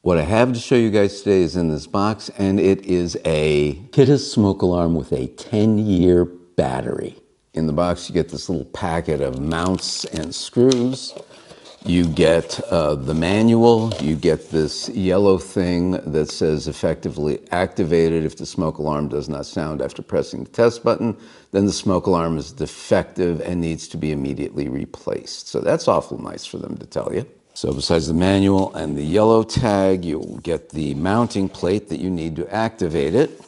What I have to show you guys today is in this box, and it is a Kidde smoke alarm with a 10-year battery. In the box, you get this little packet of mounts and screws. You get the manual. You get this yellow thing that says effectively activated if the smoke alarm does not sound after pressing the test button. Then the smoke alarm is defective and needs to be immediately replaced. So that's awful nice for them to tell you. So besides the manual and the yellow tag, you'll get the mounting plate that you need to activate it.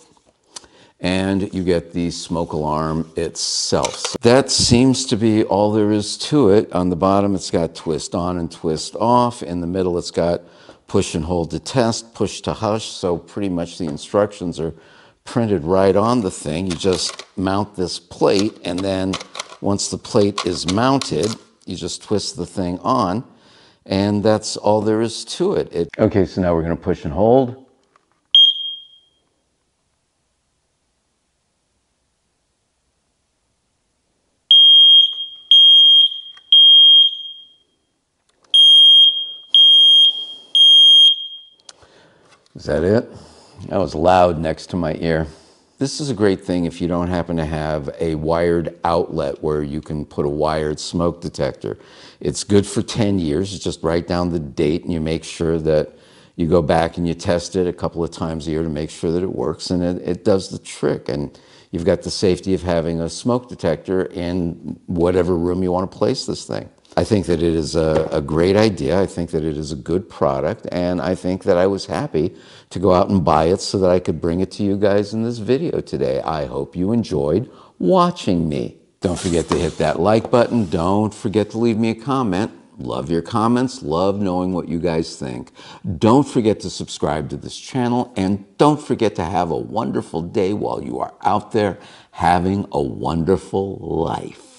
And you get the smoke alarm itself. So that seems to be all there is to it. On the bottom, it's got twist on and twist off. In the middle, it's got push and hold to test, push to hush. So pretty much the instructions are printed right on the thing. You just mount this plate, and then once the plate is mounted, you just twist the thing on, and that's all there is to it. Okay, so now we're going to push and hold. Is that it? That was loud next to my ear. This is a great thing if you don't happen to have a wired outlet where you can put a wired smoke detector. It's good for 10 years. You just write down the date and you make sure that you go back and you test it a couple of times a year to make sure that it works, and it does the trick. And you've got the safety of having a smoke detector in whatever room you want to place this thing. I think that it is a great idea. I think that it is a good product, and I think that I was happy to go out and buy it so that I could bring it to you guys in this video today. I hope you enjoyed watching me. Don't forget to hit that like button. Don't forget to leave me a comment. Love your comments. Love knowing what you guys think. Don't forget to subscribe to this channel, and don't forget to have a wonderful day while you are out there having a wonderful life.